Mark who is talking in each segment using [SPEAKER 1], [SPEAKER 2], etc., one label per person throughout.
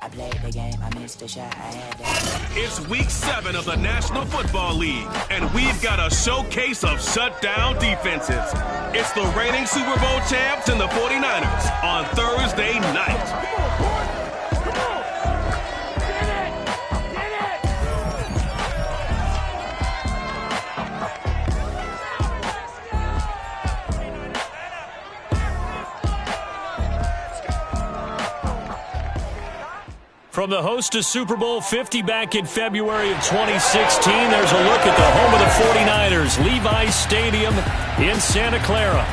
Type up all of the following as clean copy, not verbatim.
[SPEAKER 1] I played the game, I missed the shot, I had that.
[SPEAKER 2] It's week 7 of the National Football League, and we've got a showcase of shutdown defenses. It's the reigning Super Bowl champs and the 49ers on Thursday night.
[SPEAKER 3] From the host of Super Bowl 50 back in February of 2016, there's a look at the home of the 49ers, Levi's Stadium in Santa Clara.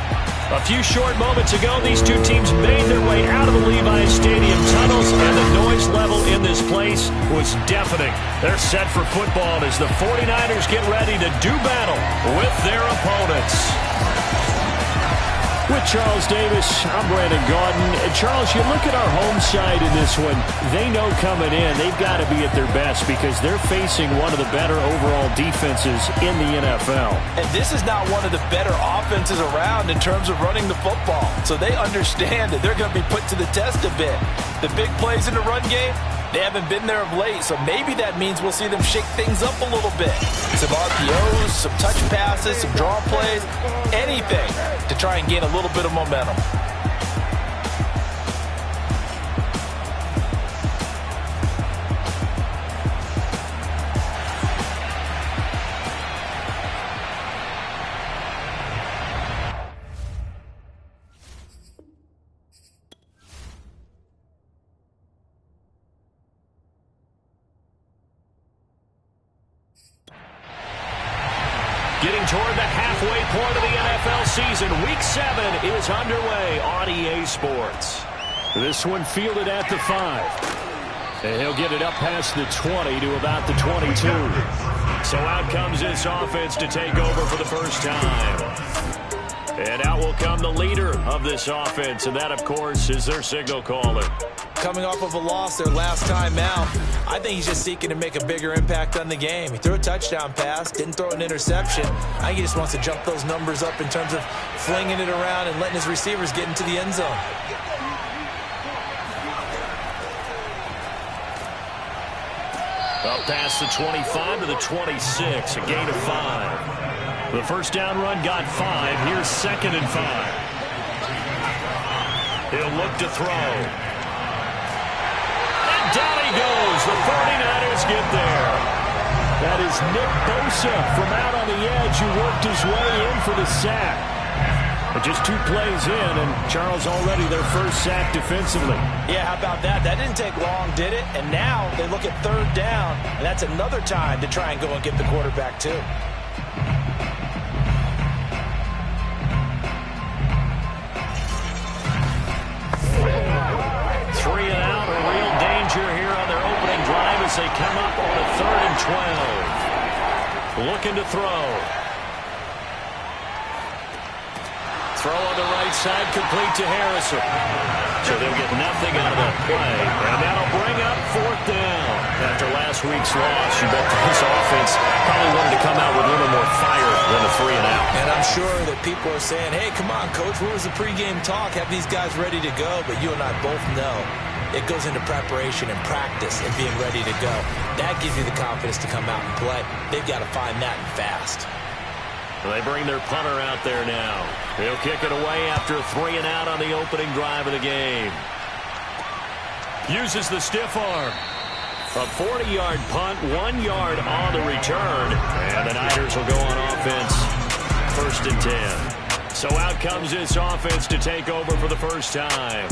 [SPEAKER 3] A few short moments ago, these two teams made their way out of the Levi's Stadium tunnels, and the noise level in this place was deafening. They're set for football as the 49ers get ready to do battle with their opponents. With Charles Davis, I'm Brandon Gaudin. And Charles, you look at our home side in this one. They know coming in they've got to be at their best because they're facing one of the better overall defenses in the NFL.
[SPEAKER 4] And this is not one of the better offenses around in terms of running the football. So they understand that they're going to be put to the test a bit. The big plays in the run game, they haven't been there of late, so maybe that means we'll see them shake things up a little bit. Some RPOs, some touch passes, some draw plays, anything to try and gain a little bit of momentum.
[SPEAKER 3] Getting toward the halfway point of the NFL season, Week 7 is underway on EA Sports. This one fielded at the 5. And he'll get it up past the 20 to about the 22. So out comes this offense to take over for the first time. And out will come the leader of this offense, and that, of course, is their signal caller.
[SPEAKER 4] Coming off of a loss their last time out, I think he's just seeking to make a bigger impact on the game. He threw a touchdown pass, didn't throw an interception. I think he just wants to jump those numbers up in terms of flinging it around and letting his receivers get into the end zone.
[SPEAKER 3] Up past the 25 to the 26, a gain of 5. The first down run got 5. Here's 2nd and 5. He'll look to throw. And down he goes. The 49ers get there. That is Nick Bosa from out on the edge who worked his way in for the sack. But just 2 plays in, and Charles already their first sack defensively.
[SPEAKER 4] Yeah, how about that? That didn't take long, did it? And now they look at 3rd down, and that's another time to try and go and get the quarterback too.
[SPEAKER 3] 3 and out, a real danger here on their opening drive as they come up on a 3rd and 12. Looking to throw. Throw on the right side, complete to Harrison. So they'll get nothing out of that play. And that'll bring up 4th down. After last week's loss, you bet this offense probably wanted to come out with a little more fire than a 3 and out.
[SPEAKER 4] And I'm sure that people are saying, hey, come on, Coach, where was the pregame talk? Have these guys ready to go? But you and I both know it goes into preparation and practice and being ready to go. That gives you the confidence to come out and play. They've got to find that and fast.
[SPEAKER 3] They bring their punter out there now. He'll kick it away after a 3 and out on the opening drive of the game. Uses the stiff arm. A 40-yard punt, 1 yard on the return. And the Niners will go on offense. 1st and 10. So out comes this offense to take over for the first time.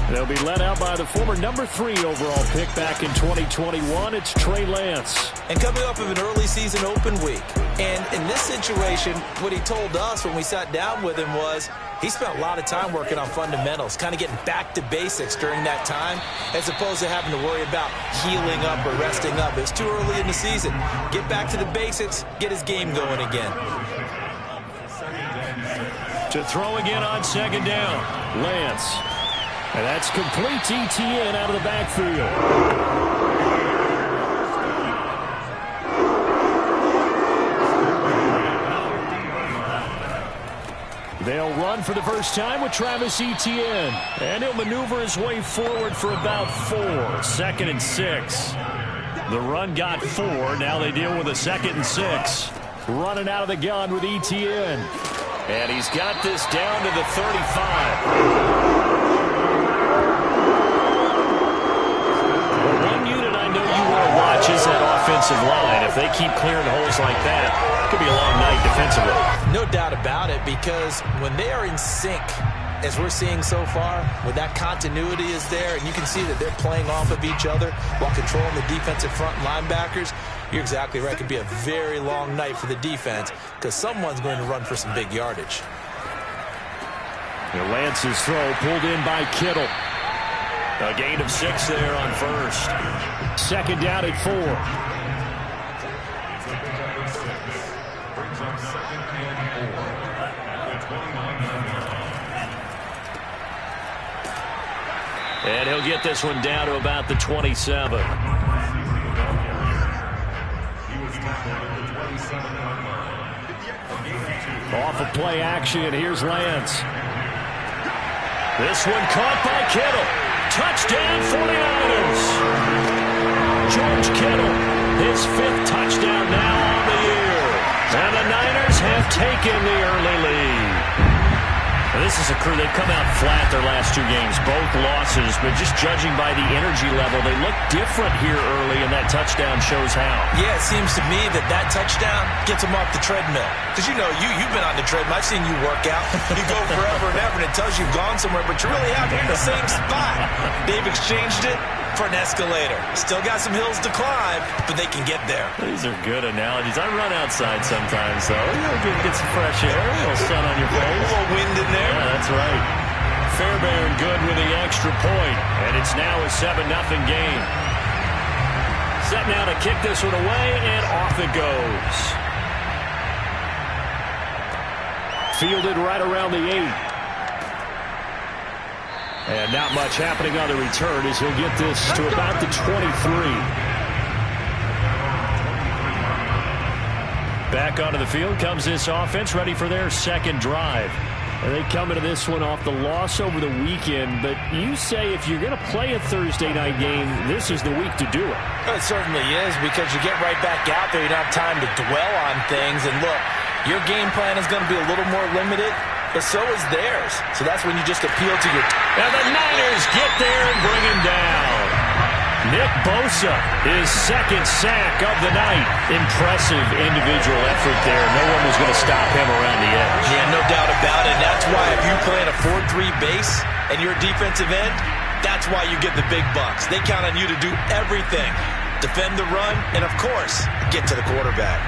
[SPEAKER 3] They'll be led out by the former number 3 overall pick back in 2021. It's Trey Lance.
[SPEAKER 4] And coming off of an early season open week. And in this situation, what he told us when we sat down with him was he spent a lot of time working on fundamentals, kind of getting back to basics during that time, as opposed to having to worry about healing up or resting up. It's too early in the season. Get back to the basics, get his game going again.
[SPEAKER 3] To throw again on 2nd down, Lance. And that's complete to ETN out of the backfield. They'll run for the first time with Travis Etienne. And he'll maneuver his way forward for about 4. 2nd and 6. The run got 4. Now they deal with a 2nd and 6. Running out of the gun with Etienne. And he's got this down to the 35. Well, one unit I know you want to watch is that offensive line. If they keep clearing holes like that, it could be a long night defensively.
[SPEAKER 4] No doubt about it, because when they are in sync, as we're seeing so far, when that continuity is there, and you can see that they're playing off of each other while controlling the defensive front linebackers, you're exactly right. It could be a very long night for the defense because someone's going to run for some big yardage.
[SPEAKER 3] Lance's throw pulled in by Kittle. A gain of 6 there on first. 2nd down at 4. And he'll get this one down to about the 27. Off of play action, here's Lance. This one caught by Kittle. Touchdown 49ers. George Kittle, his 5th touchdown now on the year. And the Niners have taken the early lead. This is a crew, they've come out flat their last 2 games, both losses, but just judging by the energy level, they look different here early, and that touchdown shows how.
[SPEAKER 4] Yeah, it seems to me that touchdown gets them off the treadmill. Because, you know, you've been on the treadmill. I've seen you work out. You go forever and ever, and it tells you you've gone somewhere, but you're really out here in the same spot. They've exchanged it for an escalator. Still got some hills to climb, but they can get there.
[SPEAKER 3] These are good analogies. I run outside sometimes, though. Get some fresh air, a little sun on your face.
[SPEAKER 4] A little wind in there.
[SPEAKER 3] Yeah, that's right. Fairbairn good with the extra point, and it's now a 7-0 game. Set now to kick this one away, and off it goes. Fielded right around the 8. And not much happening on the return as he'll get this to about the 23. Back onto the field comes this offense, ready for their 2nd drive. And they come into this one off the loss over the weekend, but you say if you're going to play a Thursday night game, this is the week to do it.
[SPEAKER 4] It certainly is, because you get right back out there. You don't have time to dwell on things. And look, your game plan is going to be a little more limited, but so is theirs. So that's when you just appeal to your...
[SPEAKER 3] And the Niners get there and bring him down. Nick Bosa, his 2nd sack of the night. Impressive individual effort there. No one was going to stop him around the edge.
[SPEAKER 4] Yeah, no doubt about it. That's why if you play in a 4-3 base and you're a defensive end, that's why you get the big bucks. They count on you to do everything. Defend the run, and of course, get to the quarterback.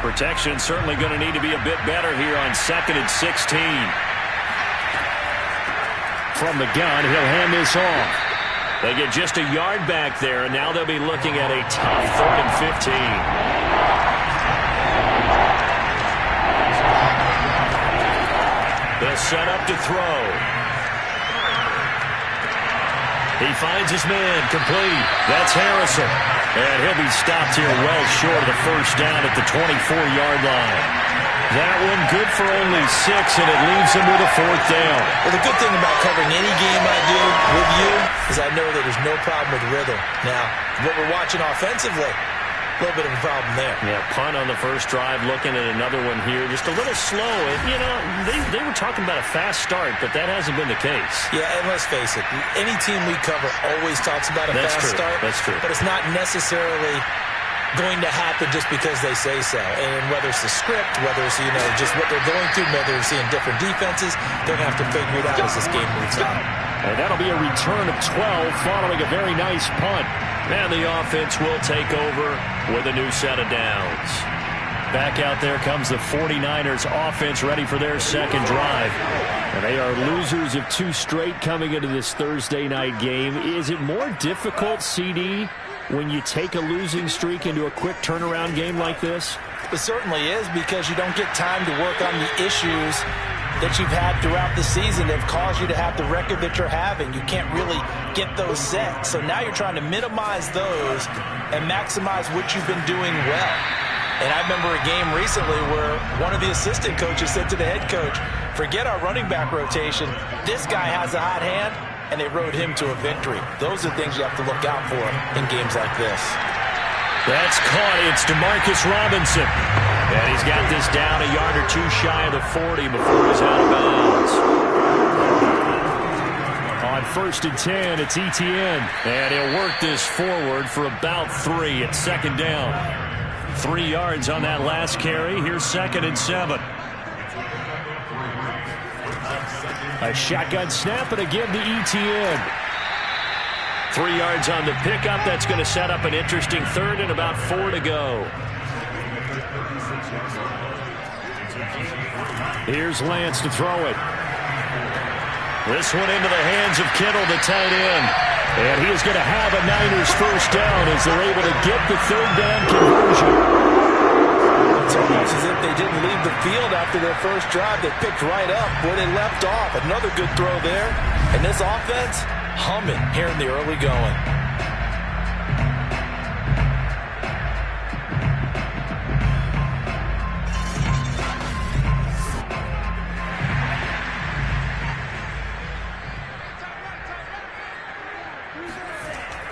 [SPEAKER 3] Protection certainly going to need to be a bit better here on 2nd and 16. From the gun, he'll hand this off. They get just a yard back there, and now they'll be looking at a tough 3rd and 15. They'll set up to throw. He finds his man, complete. That's Harrison. And he'll be stopped here well short of the first down at the 24-yard line. That one good for only 6, and it leaves him with a 4th down.
[SPEAKER 4] Well, the good thing about covering any game I do with you is I know that there's no problem with rhythm. Now, what we're watching offensively, a little bit of a problem there.
[SPEAKER 3] Yeah, punt on the first drive, looking at another one here. Just a little slow. And, you know, they were talking about a fast start, but that hasn't been the case.
[SPEAKER 4] Yeah, and let's face it, any team we cover always talks about a fast start.
[SPEAKER 3] That's true.
[SPEAKER 4] But it's not necessarily going to happen just because they say so. And whether it's the script, whether it's, you know, just what they're going through, whether they're seeing different defenses, they're going to have to figure it out as this game moves on.
[SPEAKER 3] And that'll be a return of 12 following a very nice punt. And the offense will take over with a new set of downs. Back out there comes the 49ers offense ready for their 2nd drive. And they are losers of 2 straight coming into this Thursday night game. Is it more difficult, CD, when you take a losing streak into a quick turnaround game like this?
[SPEAKER 4] It certainly is, because you don't get time to work on the issues that you've had throughout the season that have caused you to have the record that you're having. You can't really get those set. So now you're trying to minimize those and maximize what you've been doing well. And I remember a game recently where one of the assistant coaches said to the head coach, forget our running back rotation. This guy has a hot hand, and they rode him to a victory. Those are things you have to look out for in games like this.
[SPEAKER 3] That's caught. It's DeMarcus Robinson. And he's got this down a yard or two shy of the 40 before he's out of bounds. On 1st and 10, it's Etienne. And he'll work this forward for about 3 at 2nd down. 3 yards on that last carry. Here's 2nd and 7. A shotgun snap and again to Etienne. 3 yards on the pickup. That's going to set up an interesting 3rd and about 4 to go. Here's Lance to throw it. This one into the hands of Kittle, the tight end. And he is going to have a Niners first down as they're able to get the 3rd down conversion.
[SPEAKER 4] It's almost as if they didn't leave the field after their first drive. They picked right up where they left off. Another good throw there. And this offense, humming here in the early going.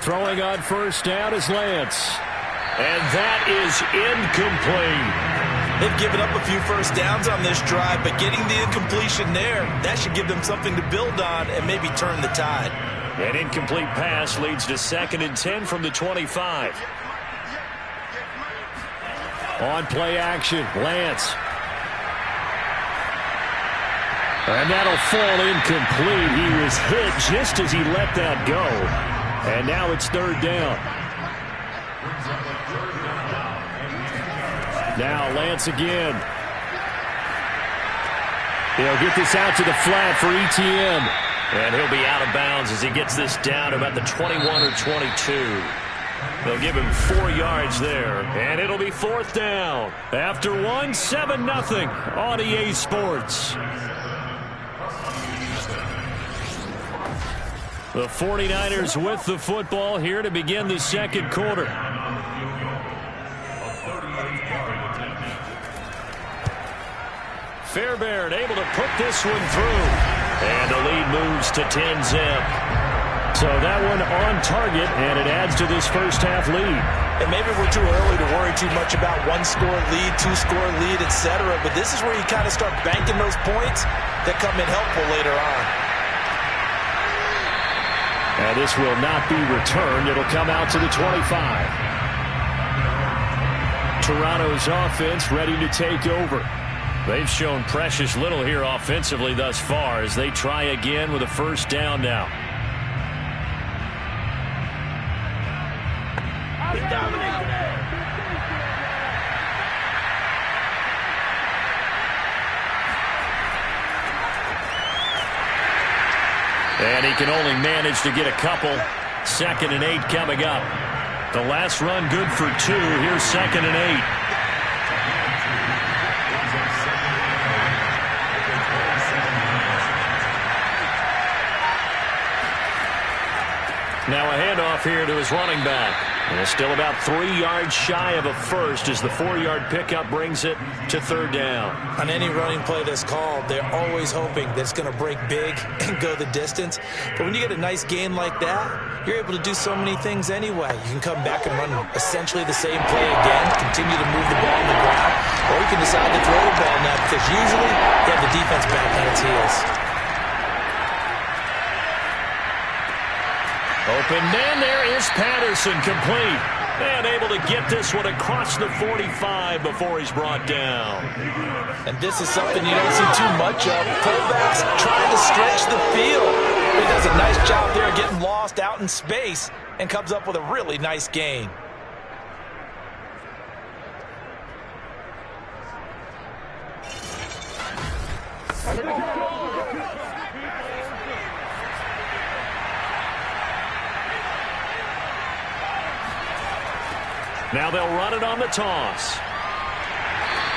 [SPEAKER 3] Throwing on first down is Lance. And that is incomplete.
[SPEAKER 4] They've given up a few first downs on this drive, but getting the incompletion there, that should give them something to build on and maybe turn the tide.
[SPEAKER 3] An incomplete pass leads to 2nd and 10 from the 25. On play action, Lance. And that'll fall incomplete. He was hit just as he let that go. And now it's 3rd down. Now Lance again. He'll get this out to the flat for Etienne. And he'll be out of bounds as he gets this down about the 21 or 22. They'll give him 4 yards there. And it'll be 4th down. After 1, 7-0 on EA Sports. The 49ers with the football here to begin the 2nd quarter. Fairbairn able to put this one through. And the lead moves to 10-zip. So that one on target, and it adds to this first half lead.
[SPEAKER 4] And maybe we're too early to worry too much about 1-score lead, 2-score lead, etc. But this is where you kind of start banking those points that come in helpful later on.
[SPEAKER 3] And this will not be returned. It'll come out to the 25. Toronto's offense ready to take over. They've shown precious little here offensively thus far as they try again with a first down now. And he can only manage to get a couple. 2nd and 8 coming up. The last run good for 2. Here's 2nd and 8. Now a handoff here to his running back. And it's still about 3 yards shy of a first as the 4-yard pickup brings it to 3rd down.
[SPEAKER 4] On any running play that's called, they're always hoping that it's going to break big and go the distance. But when you get a nice gain like that, you're able to do so many things anyway. You can come back and run essentially the same play again, continue to move the ball on the ground, or you can decide to throw the ball now because usually you have the defense back on its heels.
[SPEAKER 3] Open man, there is Patterson, complete. And able to get this one across the 45 before he's brought down.
[SPEAKER 4] And this is something you don't see too much of. Fullbacks trying to stretch the field. He does a nice job there getting lost out in space and comes up with a really nice gain.
[SPEAKER 3] Now they'll run it on the toss.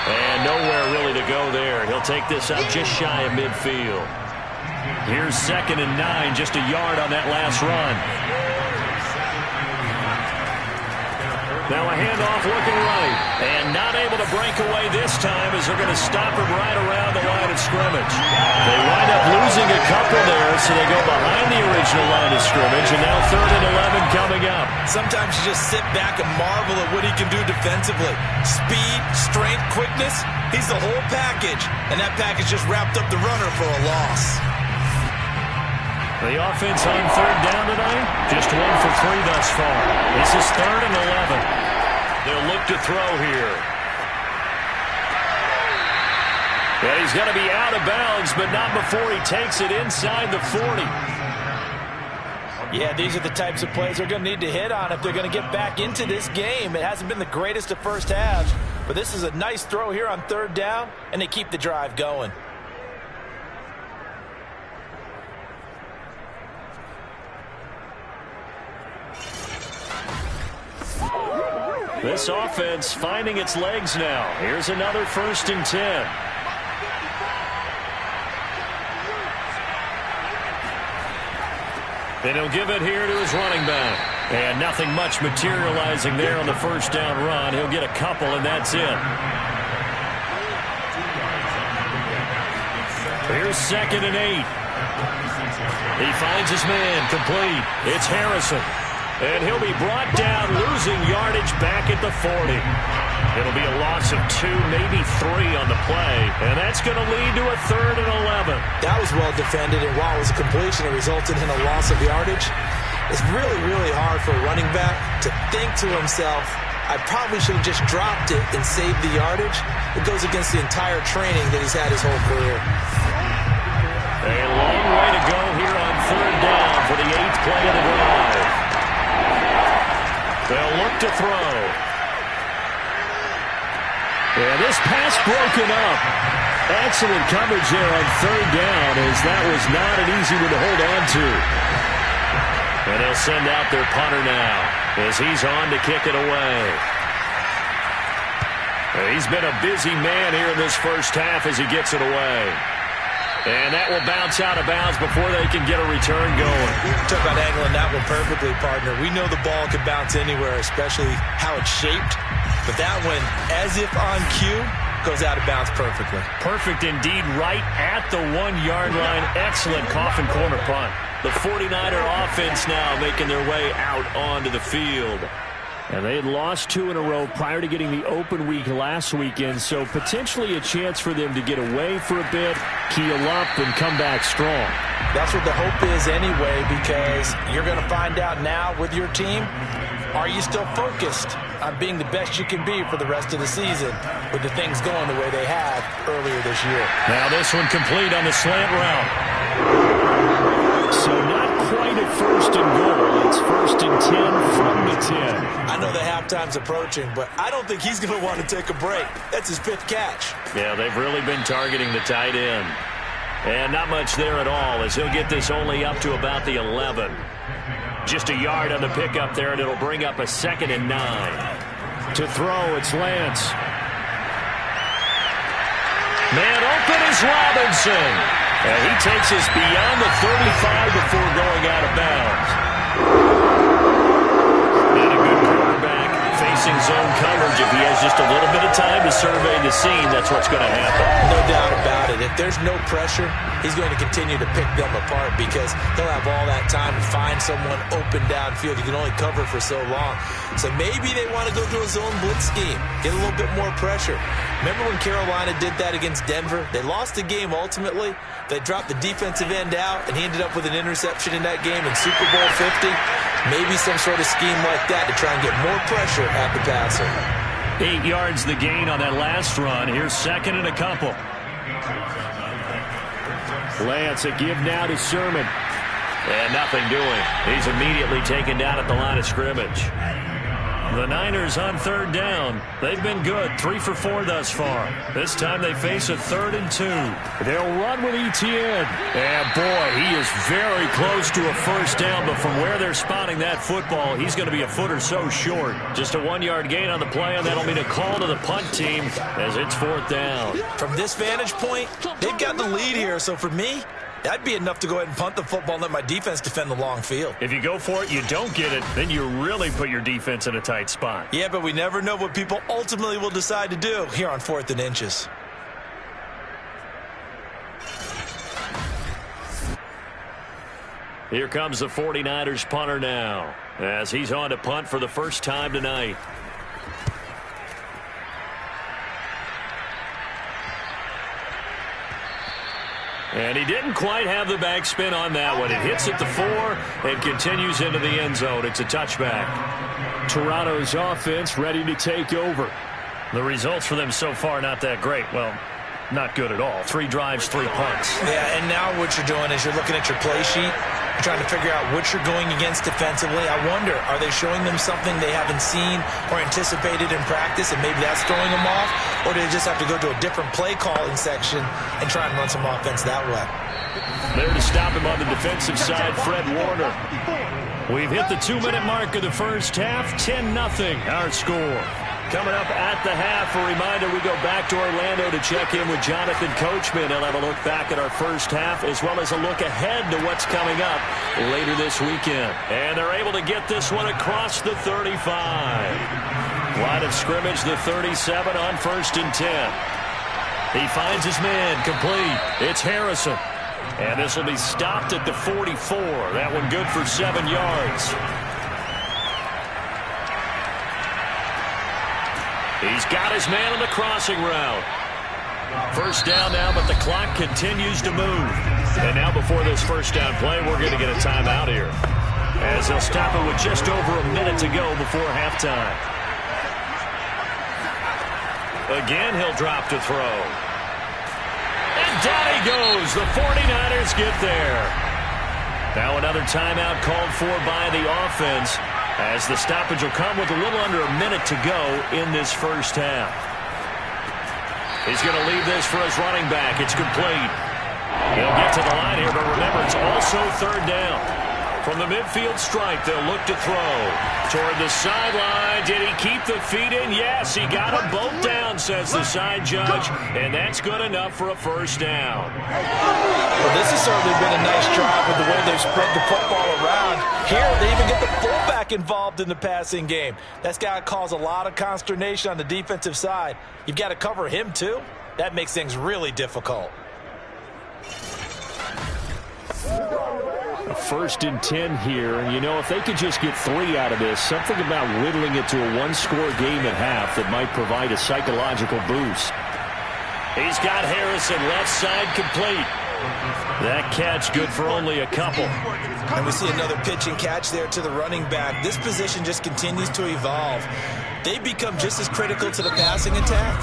[SPEAKER 3] And nowhere really to go there. He'll take this out just shy of midfield. Here's 2nd and 9, just a yard on that last run. Now a handoff looking right. And not able to break away this time as they're going to stop him right around the line of scrimmage. They wind up losing a couple there, so they go behind the original line of scrimmage, and now 3rd and 11 coming up.
[SPEAKER 4] Sometimes you just sit back and marvel at what he can do defensively. Speed, strength, quickness, he's the whole package. And that package just wrapped up the runner for a loss.
[SPEAKER 3] The offense on 3rd down tonight, just 1 for 3 thus far. This is 3rd and 11. They'll look to throw here. And he's going to be out of bounds, but not before he takes it inside the 40.
[SPEAKER 4] Yeah, these are the types of plays they're going to need to hit on if they're going to get back into this game. It hasn't been the greatest of first halves, but this is a nice throw here on 3rd down, and they keep the drive going.
[SPEAKER 3] This offense finding its legs now. Here's another 1st and 10. And he'll give it here to his running back. And nothing much materializing there on the 1st down run. He'll get a couple, and that's it. Here's 2nd and 8. He finds his man complete. It's Harrison. And he'll be brought down, losing yardage back at the 40. It'll be a loss of 2, maybe 3 on the play. And that's going to lead to a 3rd and 11.
[SPEAKER 4] That was well defended, and while it was a completion, it resulted in a loss of yardage. It's really, really hard for a running back to think to himself, I probably should have just dropped it and saved the yardage. It goes against the entire training that he's had his whole career.
[SPEAKER 3] A long way to go here on 3rd down for the 8th play of the drive. They'll look to throw. Yeah, this pass broken up. Excellent coverage there on 3rd down, as that was not an easy one to hold on to. And they'll send out their punter now as he's on to kick it away. He's been a busy man here in this first half as he gets it away. And that will bounce out of bounds before they can get a return going.
[SPEAKER 4] Talk about angling that one perfectly, partner. We know the ball can bounce anywhere, especially how it's shaped. But that one, as if on cue, goes out of bounds perfectly.
[SPEAKER 3] Perfect indeed, right at the 1-yard line. Excellent coffin corner punt. The 49er offense now making their way out onto the field. And they had lost 2 in a row prior to getting the open week last weekend, so potentially a chance for them to get away for a bit, keel up, and come back strong.
[SPEAKER 4] That's what the hope is anyway, because you're going to find out now with your team, are you still focused on being the best you can be for the rest of the season with the things going the way they had earlier this year?
[SPEAKER 3] Now this one complete on the slant route. So not quite at 1st and goal. It's 1st and 10 from the 10.
[SPEAKER 4] I know the halftime's approaching, but I don't think he's going to want to take a break. That's his 5th catch.
[SPEAKER 3] Yeah, they've really been targeting the tight end. And not much there at all, as he'll get this only up to about the 11. Just a yard on the pickup there, and it'll bring up a 2nd and 9. To throw, it's Lance. Man open is Robinson. And he takes us beyond the 35 before going out of bounds. And a good quarterback facing zone coverage. If he has just a little bit of time to survey the scene, that's what's going to happen.
[SPEAKER 4] No doubt about it. If there's no pressure, he's going to continue to pick them apart because he'll have all that time to find someone open downfield. He can only cover for so long. So maybe they want to go to a zone blitz scheme, get a little bit more pressure. Remember when Carolina did that against Denver? They lost the game ultimately. They dropped the defensive end out, and he ended up with an interception in that game in Super Bowl 50. Maybe some sort of scheme like that to try and get more pressure at the passer.
[SPEAKER 3] 8 yards the gain on that last run. Here's 2nd and a couple. Lance, a give now to Sermon. And nothing doing. He's immediately taken down at the line of scrimmage. The Niners on 3rd down. They've been good, 3 for 4 thus far. This time they face a 3rd and 2. They'll run with Etienne. And boy, he is very close to a 1st down, but from where they're spotting that football, he's going to be a foot or so short. Just a 1-yard gain on the play, and that'll mean a call to the punt team as it's 4th down.
[SPEAKER 4] From this vantage point, they've got the lead here, so for me, That'd be enough to go ahead and punt the football and let my defense defend the long field.
[SPEAKER 3] If you go for it, you don't get it, then you really put your defense in a tight spot.
[SPEAKER 4] Yeah, but we never know what people ultimately will decide to do here on 4th and inches.
[SPEAKER 3] Here comes the 49ers punter now, as he's on to punt for the first time tonight. And he didn't quite have the backspin on that one. It hits at the 4 and continues into the end zone. It's a touchback. Toronto's offense ready to take over. The results for them so far not that great. Well, not good at all. 3 drives, 3 punts.
[SPEAKER 4] Yeah, and now what you're doing is you're looking at your play sheet, trying to figure out what you're going against defensively. I wonder, are they showing them something they haven't seen or anticipated in practice, and maybe that's throwing them off? Or do they just have to go to a different play calling section and try and run some offense that way?
[SPEAKER 3] There to stop him on the defensive side, Fred Warner. We've hit the 2-minute mark of the first half. 10-0 our score. Coming up at the half, a reminder, we go back to Orlando to check in with Jonathan Coachman. He'll have a look back at our first half as well as a look ahead to what's coming up later this weekend. And they're able to get this one across the 35. Line of scrimmage, the 37 on 1st and 10. He finds his man complete. It's Harrison. And this will be stopped at the 44. That one good for 7 yards. He's got his man on the crossing route. First down now, but the clock continues to move. And now before this first down play, we're going to get a timeout here, as they'll stop it with just over a minute to go before halftime. Again, he'll drop to throw. And down he goes. The 49ers get there. Now another timeout called for by the offense, as the stoppage will come with a little under a minute to go in this first half. He's going to leave this for his running back. It's complete. He'll get to the line here, but remember, it's also 3rd down. From the midfield stripe, they'll look to throw. Toward the sideline, did he keep the feet in? Yes, he got them both down, says the side judge, and that's good enough for a first down.
[SPEAKER 4] Well, this has certainly been a nice drive with the way they've spread the football around. Here, they even get the fullback involved in the passing game. That's got to cause a lot of consternation on the defensive side. You've got to cover him, too. That makes things really difficult.
[SPEAKER 3] 1st and 10 here, and you know, if they could just get 3 out of this, something about whittling it to a 1-score game at half that might provide a psychological boost. He's got Harrison left side complete. That catch good for only a couple.
[SPEAKER 4] And we see another pitch and catch there to the running back. This position just continues to evolve. They become just as critical to the passing attack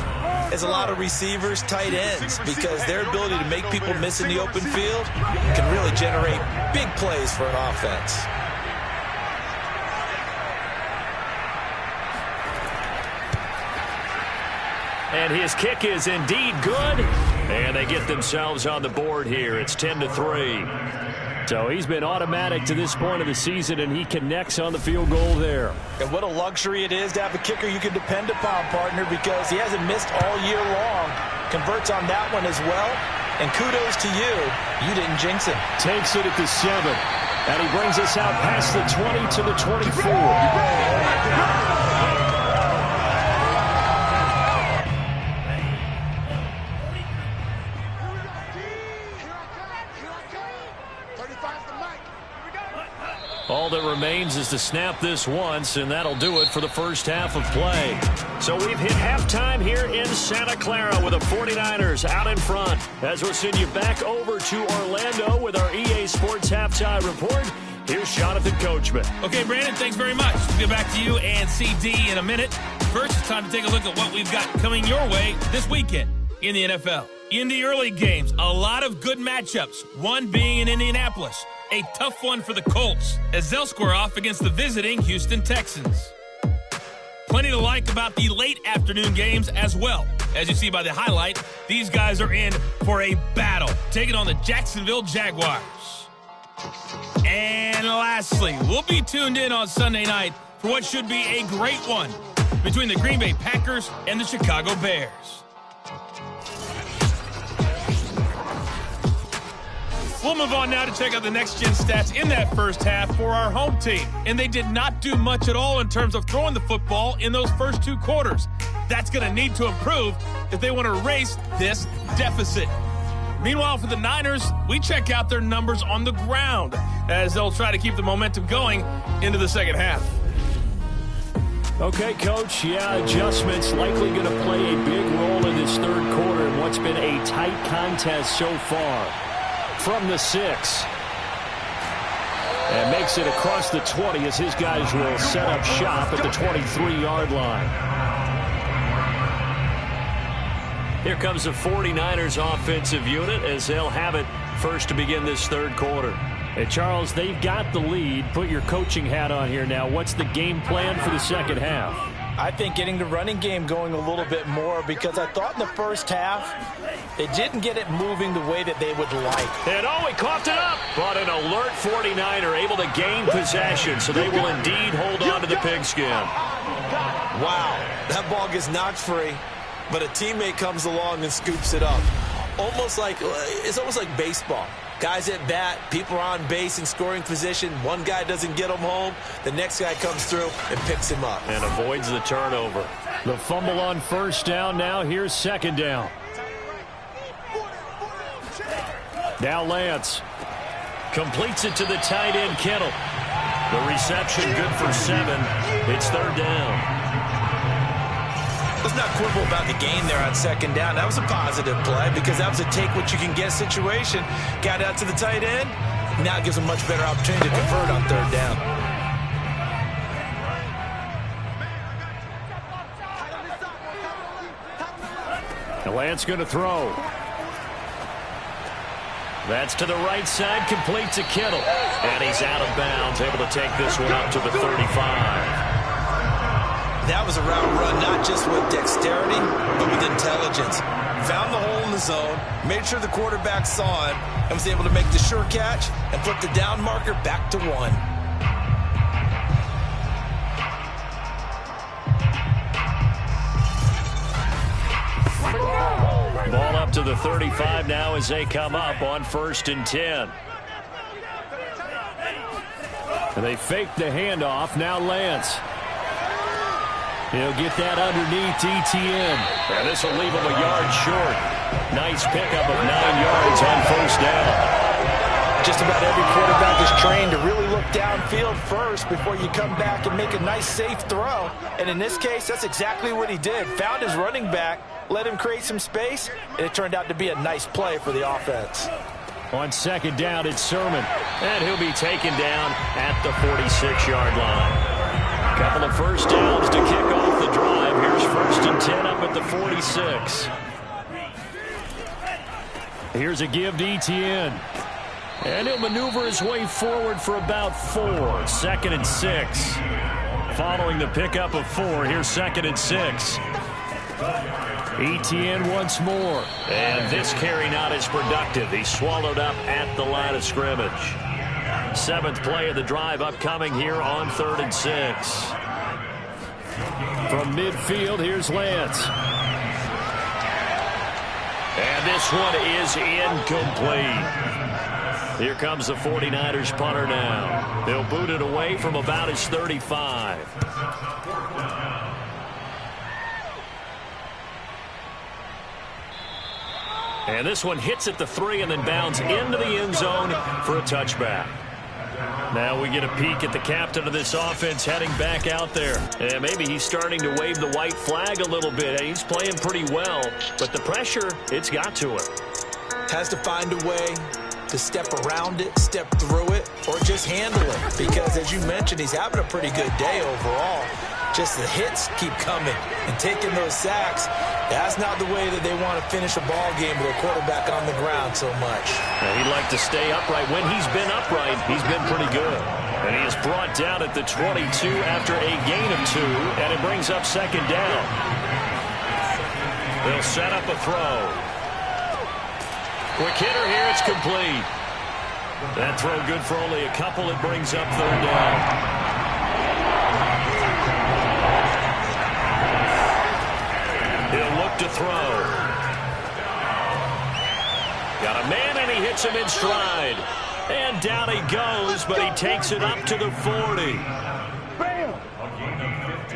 [SPEAKER 4] as a lot of receivers, tight ends, because their ability to make people miss in the open field can really generate big plays for an offense.
[SPEAKER 3] And his kick is indeed good. And they get themselves on the board here. It's 10-3. So he's been automatic to this point of the season, and he connects on the field goal there.
[SPEAKER 4] And what a luxury it is to have a kicker you can depend upon, partner, because he hasn't missed all year long. Converts on that one as well. And kudos to you. You didn't jinx him.
[SPEAKER 3] Takes it at the 7. And he brings us out past the 20 to the 24. All that remains is to snap this once, and that'll do it for the first half of play. So we've hit halftime here in Santa Clara with the 49ers out in front. As we'll send you back over to Orlando with our EA Sports Halftime Report, here's Jonathan Coachman.
[SPEAKER 5] Okay, Brandon, thanks very much. We'll get back to you and CD in a minute. First, it's time to take a look at what we've got coming your way this weekend in the NFL. In the early games, a lot of good matchups, one being in Indianapolis. A tough one for the Colts, as they'll square off against the visiting Houston Texans. Plenty to like about the late afternoon games as well. As you see by the highlight, these guys are in for a battle, taking on the Jacksonville Jaguars. And lastly, we'll be tuned in on Sunday night for what should be a great one between the Green Bay Packers and the Chicago Bears. We'll move on now to check out the next-gen stats in that first half for our home team. And they did not do much at all in terms of throwing the football in those first 2 quarters. That's going to need to improve if they want to erase this deficit. Meanwhile, for the Niners, we check out their numbers on the ground as they'll try to keep the momentum going into the second half.
[SPEAKER 3] Okay, Coach, adjustments likely going to play a big role in this third quarter in what's been a tight contest so far. From the 6. And makes it across the 20 as his guys will set up shop at the 23-yard line. Here comes the 49ers offensive unit as they'll have it first to begin this third quarter. Hey, Charles, they've got the lead. Put your coaching hat on here now. What's the game plan for the second half?
[SPEAKER 4] I think getting the running game going a little bit more because I thought in the first half they didn't get it moving the way that they would like.
[SPEAKER 3] And he coughed it up. But an alert 49er able to gain possession, so they will indeed hold on to the pigskin.
[SPEAKER 6] Wow, that ball gets knocked free, but a teammate comes along and scoops it up. It's almost like baseball. Guys at bat, people are on base in scoring position. One guy doesn't get him home. The next guy comes through and picks him up.
[SPEAKER 3] And avoids the turnover. The fumble on first down. Now here's second down. Now Lance completes it to the tight end, Kittle. The reception good for 7. It's third down.
[SPEAKER 4] Let's not quibble about the gain there on second down. That was a positive play because that was a take-what-you-can-get situation. Got out to the tight end. Now it gives them a much better opportunity to convert on third down.
[SPEAKER 3] And Lance going to throw. That's to the right side, complete to Kittle. And he's out of bounds, able to take this one up to the 35.
[SPEAKER 6] That was a route run, not just with dexterity, but with intelligence. Found the hole in the zone, made sure the quarterback saw him, and was able to make the sure catch and put the down marker back to 1.
[SPEAKER 3] Ball up to the 35 now as they come up on 1st and 10. And they fake the handoff. Now Lance. He'll get that underneath Etienne. And this will leave him a yard short. Nice pickup of 9 yards on first down.
[SPEAKER 4] Just about every quarterback is trained to really look downfield first before you come back and make a nice, safe throw. And in this case, that's exactly what he did. Found his running back, let him create some space, and it turned out to be a nice play for the offense.
[SPEAKER 3] On second down, it's Sermon. And he'll be taken down at the 46-yard line. Couple of first downs to kick off the drive. Here's 1st and 10 up at the 46. Here's a give to Etienne. And he'll maneuver his way forward for about 4. 2nd and 6. Following the pickup of 4, here's 2nd and 6. Etienne once more. And this carry not as productive. He's swallowed up at the line of scrimmage. 7th play of the drive upcoming here on 3rd and 6. From midfield, here's Lance. And this one is incomplete. Here comes the 49ers punter now. They'll boot it away from about his 35. And this one hits at the 3 and then bounds into the end zone for a touchback. Now we get a peek at the captain of this offense heading back out there. And maybe he's starting to wave the white flag a little bit. He's playing pretty well, but the pressure, it's got to him.
[SPEAKER 6] Has to find a way to step around it, step through it, or just handle it. Because as you mentioned, he's having a pretty good day overall. Just the hits keep coming and taking those sacks. That's not the way that they want to finish a ball game with a quarterback on the ground so much.
[SPEAKER 3] He'd like to stay upright. When he's been upright, he's been pretty good. And he is brought down at the 22 after a gain of 2, and it brings up 2nd down. They'll set up a throw. Quick hitter here, it's complete. That throw good for only a couple. It brings up 3rd down. He'll look to throw. Got a Man, and he hits him in stride. And down he goes, but he takes it up to the 40.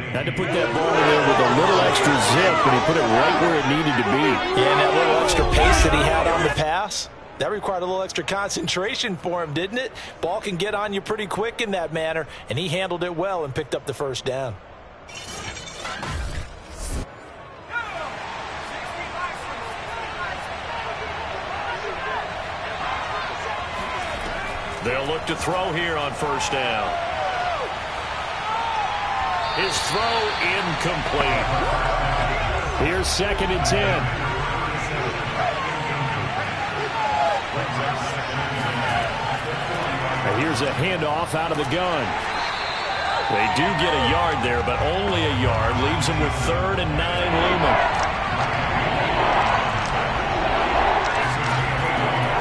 [SPEAKER 3] Had to put that ball in there with a little extra zip, and he put it right where it needed to be.
[SPEAKER 6] Yeah, and that little extra pace that he had on the pass, that required a little extra concentration for him, didn't it? Ball can get on you pretty quick in that manner, and he handled it well and picked up the first down.
[SPEAKER 3] They'll look to throw here on first down. His throw incomplete. Here's 2nd and 10. And here's a handoff out of the gun. They do get a yard there, but only a yard. Leaves them with 3rd and 9 looming.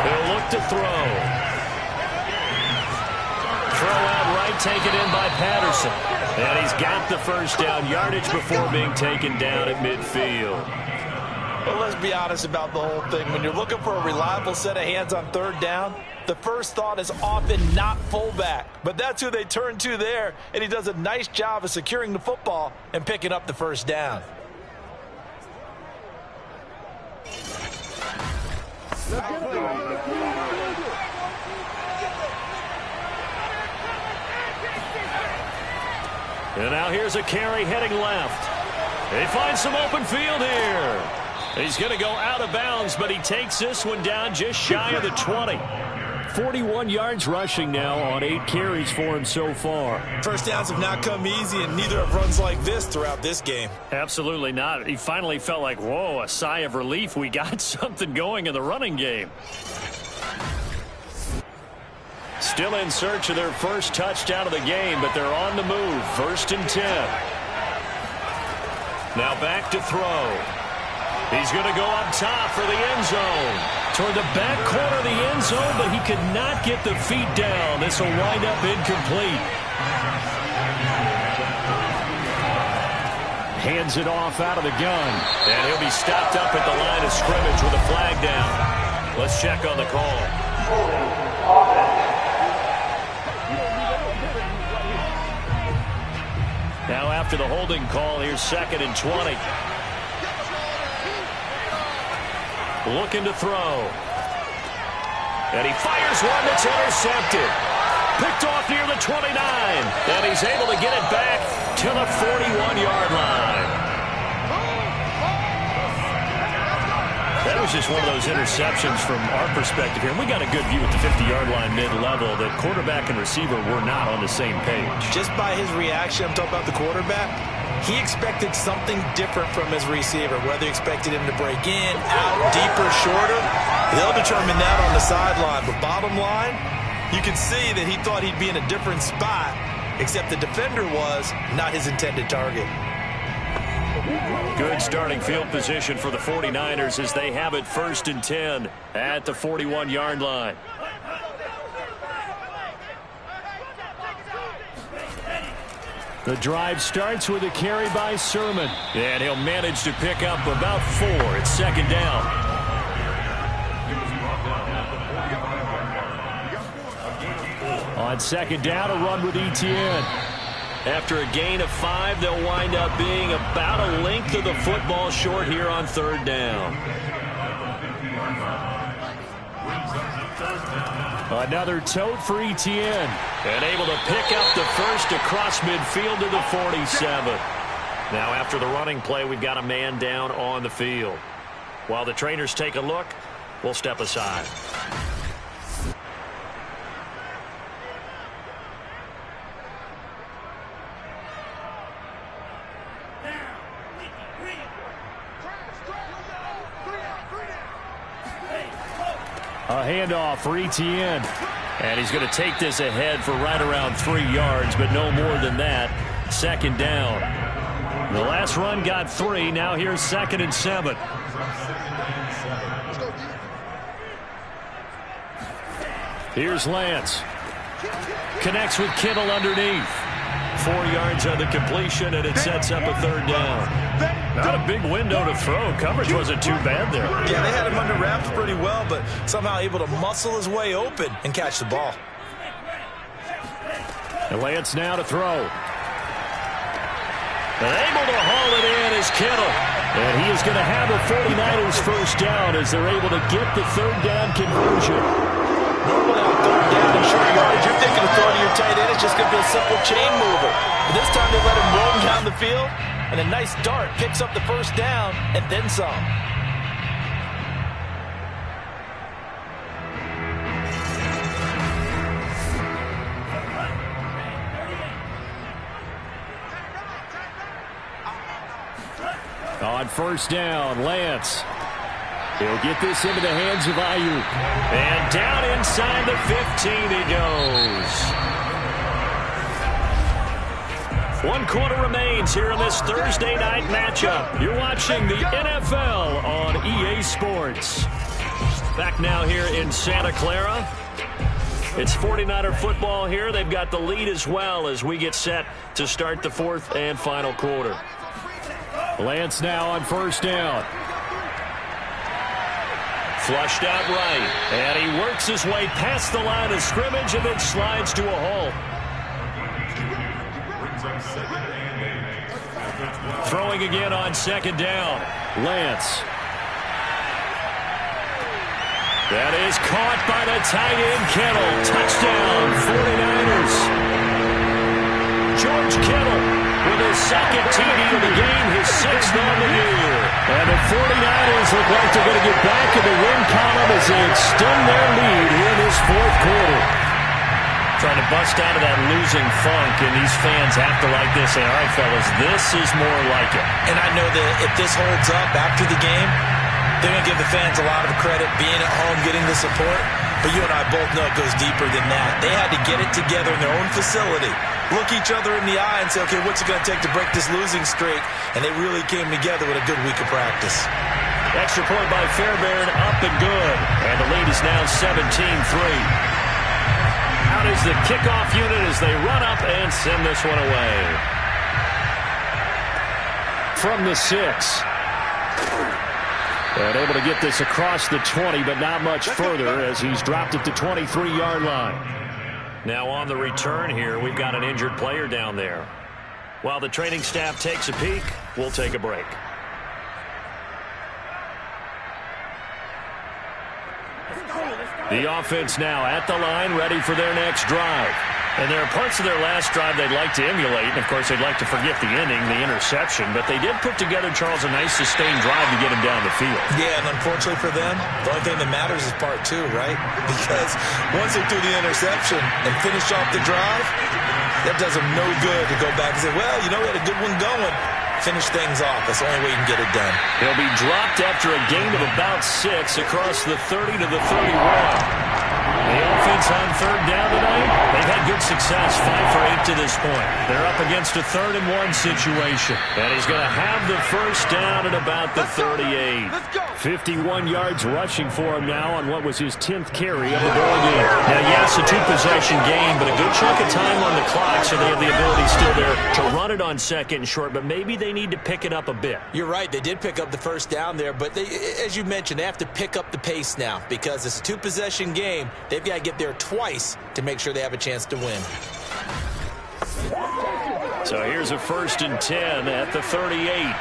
[SPEAKER 3] They'll look to throw. Throw out right, taken in by Patterson. And he's got the first down yardage before being taken down at midfield.
[SPEAKER 6] Well, let's be honest about the whole thing. When you're looking for a reliable set of hands on 3rd down, the first thought is often not fullback. But that's who they turn to there, and he does a nice job of securing the football and picking up the first down.
[SPEAKER 3] And now here's a carry heading left. They find some open field here. He's going to go out of bounds, but he takes this one down just shy of the 20. 41 yards rushing now on 8 carries for him so far.
[SPEAKER 6] First downs have not come easy, and neither have runs like this throughout this game.
[SPEAKER 3] Absolutely not. He finally felt like, whoa, a sigh of relief. We got something going in the running game. Still in search of their first touchdown of the game, but they're on the move. 1st and 10. Now back to throw. He's going to go up top for the end zone. Toward the back corner of the end zone, but he could not get the feet down. This will wind up incomplete. Hands it off out of the gun. And he'll be stopped up at the line of scrimmage with a flag down. Let's check on the call. Now after the holding call, here's 2nd and 20. Looking to throw. And he fires one that's intercepted. Picked off near the 29. And he's able to get it back to the 41-yard line. That was just one of those interceptions from our perspective here. And we got a good view at the 50-yard line mid-level that quarterback and receiver were not on the same page.
[SPEAKER 6] Just by his reaction, I'm talking about the quarterback, he expected something different from his receiver, whether he expected him to break in, out, deeper, shorter. They'll determine that on the sideline. But bottom line, you can see that he thought he'd be in a different spot, except the defender was not his intended target.
[SPEAKER 3] Good starting field position for the 49ers as they have it 1st and 10 at the 41-yard line. The drive starts with a carry by Sermon. And he'll manage to pick up about 4. It's 2nd down. On 2nd down, a run with Etienne. After a gain of 5, they'll wind up being about a length of the football short here on 3rd down. Another tote for Etienne. And able to pick up the first across midfield to the 47. Now after the running play, we've got a man down on the field. While the trainers take a look, we'll step aside. A handoff for Etienne. And he's going to take this ahead for right around 3 yards, but no more than that. 2nd down. The last run got 3. Now here's 2nd and 7. Here's Lance. Connects with Kittle underneath. 4 yards on the completion, and it sets up a 3rd down. Not a big window to throw. Coverage wasn't too bad there.
[SPEAKER 6] Yeah, they had him under wraps pretty well, but somehow able to muscle his way open and catch the ball.
[SPEAKER 3] And Lance now to throw. And able to haul it in is Kittle. And he is going to have a 49ers first down as they're able to get the 3rd down conversion.
[SPEAKER 6] Normally on 3rd down and short yardage, you're thinking of throwing to your tight end. It's just going to be a simple chain mover. But this time they let him roam down the field, and a nice dart picks up the first down and then some.
[SPEAKER 3] On first down, Lance. He'll get this into the hands of Ayuk. And down inside the 15 he goes. 1 quarter remains here in this Thursday night matchup. You're watching the NFL on EA Sports. Back now here in Santa Clara. It's 49er football here. They've got the lead as well as we get set to start the 4th and final quarter. Lance now on first down. Flushed out right. And he works his way past the line of scrimmage and then slides to a halt. Throwing again on 2nd down. Lance. That is caught by the tight end, Kittle. Touchdown, 49ers. George Kittle with his 2nd TD of the game, his 6th on the year. And the 49ers look like they're going to get back in the win column as they extend their lead here in this 4th quarter. Trying to bust out of that losing funk, and these fans have to like this. Say, all right, fellas, this is more like it.
[SPEAKER 6] And I know that if this holds up after the game, they're going to give the fans a lot of credit being at home, getting the support. But you and I both know it goes deeper than that. They had to get it together in their own facility, look each other in the eye and say, okay, what's it going to take to break this losing streak? And they really came together with a good week of practice.
[SPEAKER 3] Extra point by Fairbairn, up and good. And the lead is now 17-3. Out is the kickoff unit as they run up and send this one away. From the 6. And able to get this across the 20, but not much further as he's dropped it to 23-yard line. Now on the return here, we've got an injured player down there. While the training staff takes a peek, we'll take a break. The offense now at the line, ready for their next drive. And there are parts of their last drive they'd like to emulate. And, of course, they'd like to forget the ending, the interception. But they did put together, Charles, a nice sustained drive to get him down the field.
[SPEAKER 6] Yeah, and unfortunately for them, the only thing that matters is part 2, right? Because once they threw the interception and finish off the drive, that does them no good to go back and say, well, you know, we had a good one going. Finish things off. That's the only way you can get it done.
[SPEAKER 3] He'll be dropped after a gain of about 6 across the 30 to the 31. The offense on 3rd down tonight, they've had good success, 5 for 8 to this point. They're up against a 3rd and 1 situation. And he's going to have the first down at about the 38. 51 yards rushing for him now on what was his 10th carry of the ball game. Now, yes, a 2-possession game, but a good chunk of time on the clock, so they have the ability still there to run it on 2nd and short, but maybe they need to pick it up a bit.
[SPEAKER 6] You're right. They did pick up the first down there, but they, as you mentioned, they have to pick up the pace now because it's a 2-possession game. They've got to get there twice to make sure they have a chance to win.
[SPEAKER 3] So here's a 1st and 10 at the 38.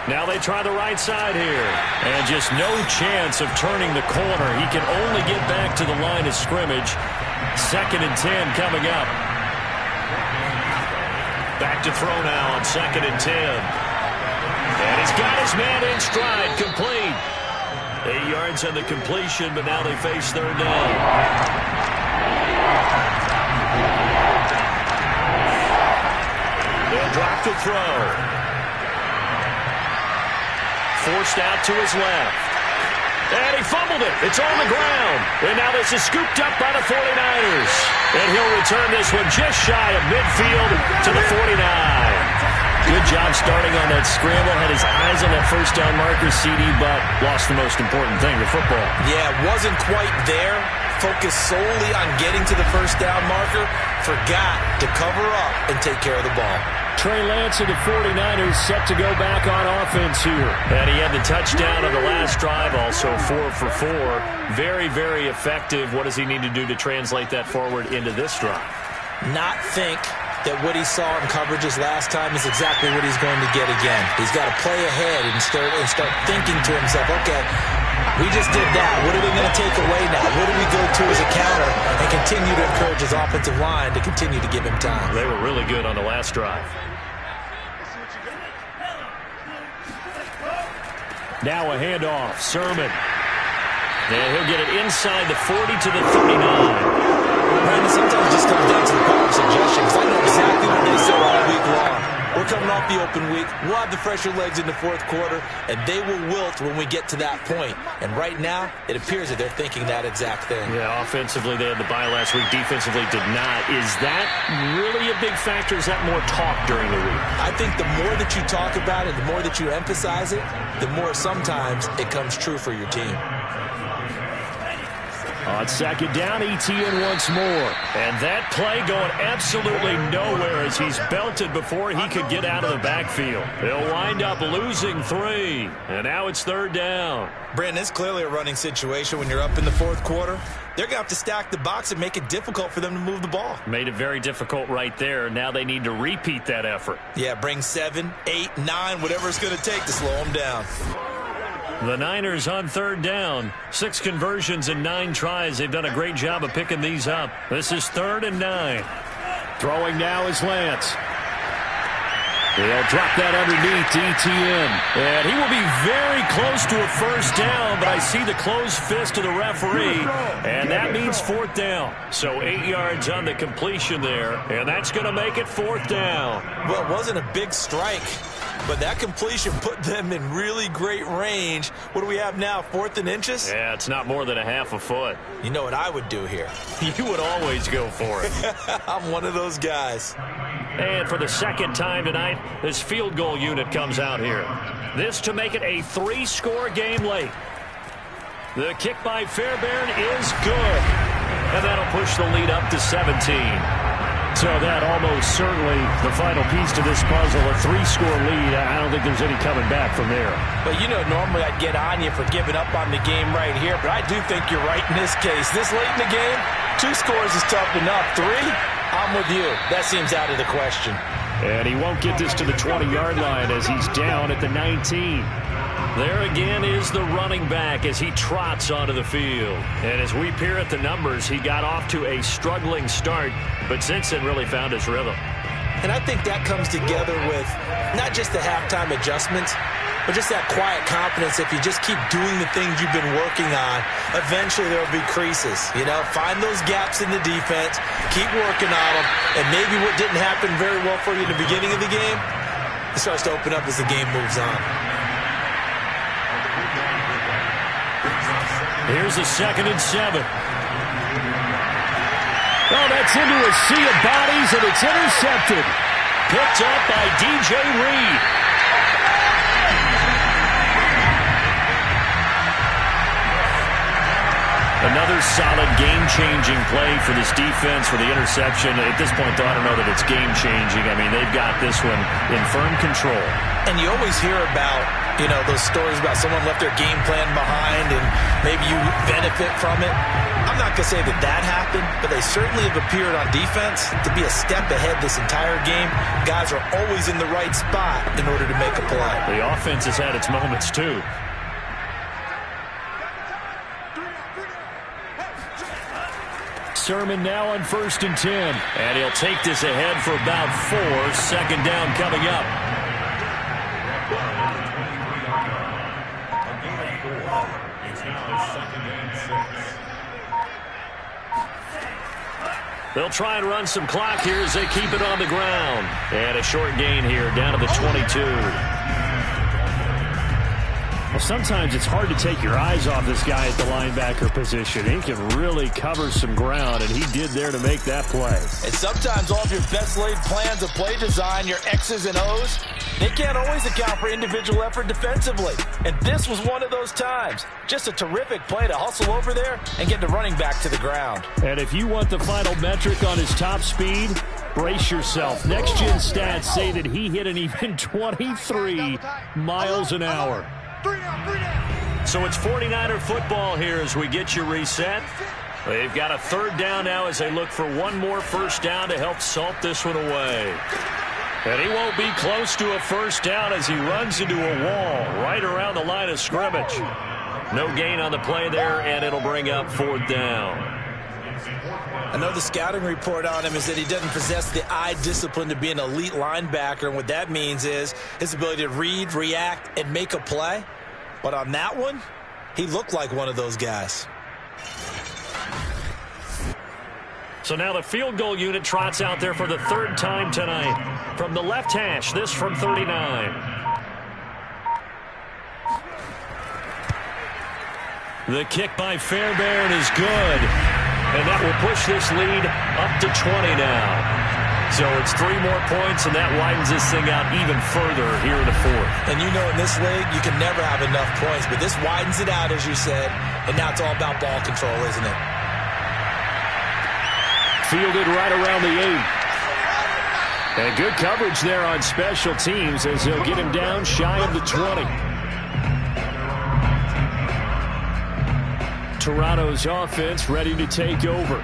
[SPEAKER 3] Now they try the right side here. And just no chance of turning the corner. He can only get back to the line of scrimmage. 2nd and 10 coming up. Back to throw now on 2nd and 10. And he's got his man in stride, complete. 8 yards on the completion, but now they face 3rd down. They'll drop the throw. Forced out to his left. And he fumbled it. It's on the ground. And now this is scooped up by the 49ers. And he'll return this one just shy of midfield to the 49. Good job starting on that scramble. Had his eyes on that first down marker, CD, but lost the most important thing, the football.
[SPEAKER 6] Yeah, wasn't quite there focused solely on getting to the first down marker, forgot to cover up and take care of the ball.
[SPEAKER 3] Trey Lance and the 49ers set to go back on offense here. And he had the touchdown on the last drive, also 4 for 4. Very, very effective. What does he need to do to translate that forward into this drive?
[SPEAKER 6] Not think that what he saw in coverages last time is exactly what he's going to get again. He's got to play ahead and start thinking to himself, okay, we just did that. What are they going to take away now? What do we go to as a counter? And continue to encourage his offensive line to continue to give him time.
[SPEAKER 3] They were really good on the last drive. Now a handoff. Sermon. And he'll get it inside the 40 to the 39.
[SPEAKER 6] Brandon, sometimes it just comes down to the power of suggestion, because I know exactly what they said all week long. We're coming off the open week. We'll have the fresher legs in the fourth quarter, and they will wilt when we get to that point. And right now, it appears that they're thinking that exact thing.
[SPEAKER 3] Yeah, offensively, they had the bye last week. Defensively, did not. Is that really a big factor? Is that more talk during the week?
[SPEAKER 6] I think the more that you talk about it, the more that you emphasize it, the more sometimes it comes true for your team.
[SPEAKER 3] On second down, Etienne once more. And that play going absolutely nowhere as he's belted before he could get out of the backfield. They'll wind up losing 3. And now it's third down.
[SPEAKER 6] Brandon, it's clearly a running situation when you're up in the fourth quarter. They're going to have to stack the box and make it difficult for them to move the ball.
[SPEAKER 3] Made it very difficult right there. Now they need to repeat that effort.
[SPEAKER 6] Yeah, bring 7, 8, 9, whatever it's going to take to slow them down.
[SPEAKER 3] The Niners on third down. 6 conversions and 9 tries. They've done a great job of picking these up. This is 3rd and 9. Throwing now is Lance. They'll drop that underneath to Etienne. And he will be very close to a first down, but I see the closed fist of the referee, and that means 4th down. So 8 yards on the completion there, and that's going to make it 4th down.
[SPEAKER 6] Well, it wasn't a big strike, but that completion put them in really great range. What do we have now, 4th and inches?
[SPEAKER 3] Yeah, it's not more than a half a foot.
[SPEAKER 6] You know what I would do here?
[SPEAKER 3] You would always go for it.
[SPEAKER 6] I'm one of those guys.
[SPEAKER 3] And for the second time tonight, this field goal unit comes out here. This to make it a 3-score game late. The kick by Fairbairn is good. And that'll push the lead up to 17. So that almost certainly the final piece to this puzzle, a 3-score lead. I don't think there's any coming back from there.
[SPEAKER 6] But you know, normally I'd get on you for giving up on the game right here, but I do think you're right in this case. This late in the game, 2 scores is tough enough. 3, I'm with you. That seems out of the question.
[SPEAKER 3] And he won't get this to the 20-yard line as he's down at the 19. There again is the running back as he trots onto the field. And as we peer at the numbers, he got off to a struggling start, but since then really found his rhythm.
[SPEAKER 6] And I think that comes together with not just the halftime adjustments, but just that quiet confidence. If you just keep doing the things you've been working on, eventually there will be creases. You know, find those gaps in the defense, keep working on them, and maybe what didn't happen very well for you in the beginning of the game, it starts to open up as the game moves on.
[SPEAKER 3] Here's a 2nd and 7. Oh, that's into a sea of bodies, and it's intercepted. Picked up by DJ Reed. Another solid game-changing play for this defense for the interception. At this point, though, I don't know that it's game-changing. I mean, they've got this one in firm control. And
[SPEAKER 6] you always hear about, you know, those stories about someone left their game plan behind and maybe you benefit from it. I'm not going to say that that happened, but they certainly have appeared on defense to be a step ahead this entire game. Guys are always in the right spot in order to make a play.
[SPEAKER 3] The offense has had its moments, too. Sermon now on 1st and 10. And he'll take this ahead for about 4. 2nd down coming up. They'll try and run some clock here as they keep it on the ground. And a short gain here down to the 22. Well, sometimes it's hard to take your eyes off this guy at the linebacker position. He can really cover some ground, and he did there to make that play.
[SPEAKER 6] And sometimes all of your best laid plans of play design, your X's and O's, they can't always account for individual effort defensively. And this was one of those times. Just a terrific play to hustle over there and get the running back to the ground.
[SPEAKER 3] And if you want the final metric on his top speed, brace yourself. Next-gen stats say that he hit an even 23 miles an hour. So it's 49er football here as we get you reset. They've got a third down now as they look for one more first down to help salt this one away. And he won't be close to a first down as he runs into a wall right around the line of scrimmage. No gain on the play there, and it'll bring up fourth down.
[SPEAKER 6] I know the scouting report on him is that he doesn't possess the eye discipline to be an elite linebacker, and what that means is his ability to read, react, and make a play. But on that one, he looked like one of those guys.
[SPEAKER 3] So now the field goal unit trots out there for the third time tonight. From the left hash, this from 39. The kick by Fairbairn is good. And that will push this lead up to 20 now. So it's 3 more points, and that widens this thing out even further here in the fourth.
[SPEAKER 6] And you know in this league, you can never have enough points, but this widens it out, as you said, and now it's all about ball control, isn't it?
[SPEAKER 3] Fielded right around the 8. And good coverage there on special teams as they'll get him down shy of the 20. Toronto's offense ready to take over.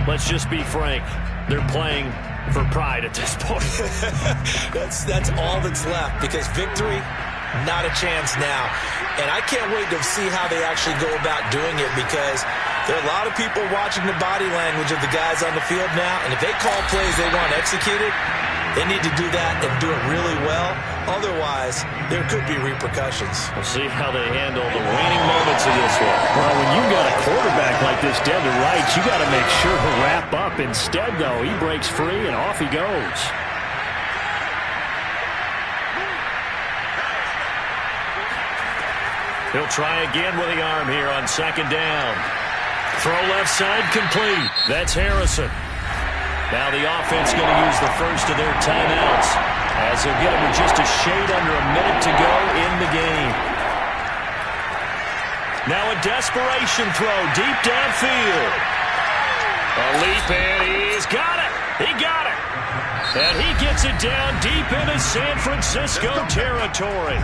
[SPEAKER 3] Let's just be frank. They're playing for pride at this point.
[SPEAKER 6] That's all that's left, because victory, not a chance now. And I can't wait to see how they actually go about doing it, because there are a lot of people watching the body language of the guys on the field now, and if they call plays they want executed, they need to do that and do it really well. Otherwise, there could be repercussions.
[SPEAKER 3] We'll see how they handle the waning moments of this one. Well, when you've got a quarterback like this dead to rights, you got to make sure to wrap up. Instead, though, he breaks free and off he goes. He'll try again with the arm here on second down. Throw left side complete. That's Harrison. Now the offense going to use the first of their timeouts as they'll get him with just a shade under a minute to go in the game. Now a desperation throw deep downfield. A leap, and he's got it. He got it. And he gets it down deep into San Francisco territory.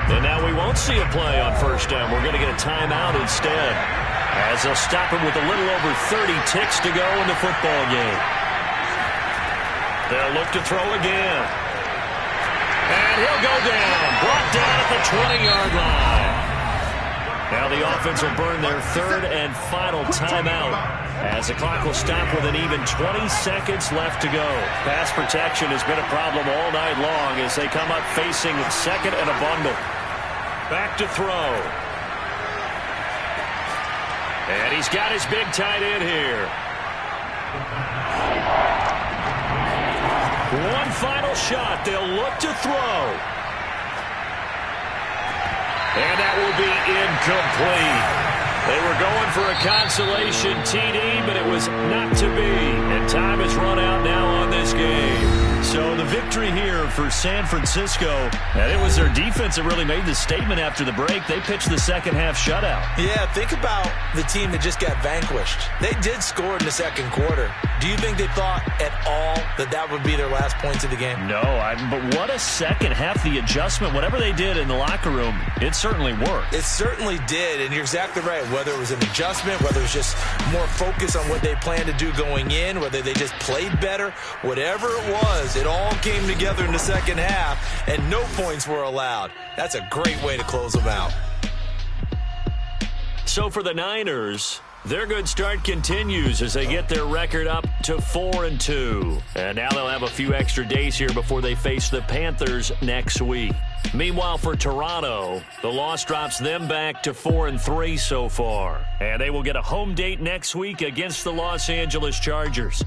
[SPEAKER 3] And now we won't see a play on first down. We're going to get a timeout instead, as they'll stop him with a little over 30 ticks to go in the football game. They'll look to throw again. And he'll go down. Brought down at the 20-yard line. Now the offense will burn their third and final timeout, as the clock will stop with an even 20 seconds left to go. Pass protection has been a problem all night long as they come up facing second and a bundle. Back to throw. And he's got his big tight end here. One final shot. They'll look to throw. And that will be incomplete. They were going for a consolation TD, but it was not to be. And time has run out now on this game. So the victory here for San Francisco, and it was their defense that really made the statement after the break. They pitched the second half shutout.
[SPEAKER 6] Yeah, think about the team that just got vanquished. They did score in the second quarter. Do you think they thought at all that that would be their last points of the game?
[SPEAKER 3] No, but what a second half. The adjustment, whatever they did in the locker room, it certainly worked.
[SPEAKER 6] It certainly did, and you're exactly right. Whether it was an adjustment, whether it was just more focus on what they planned to do going in, whether they just played better, whatever it was, it all came together in the second half, and no points were allowed. That's a great way to close them out.
[SPEAKER 3] So for the Niners, their good start continues as they get their record up to 4-2. And now they'll have a few extra days here before they face the Panthers next week. Meanwhile, for Toronto, the loss drops them back to 4-3 so far. And they will get a home date next week against the Los Angeles Chargers.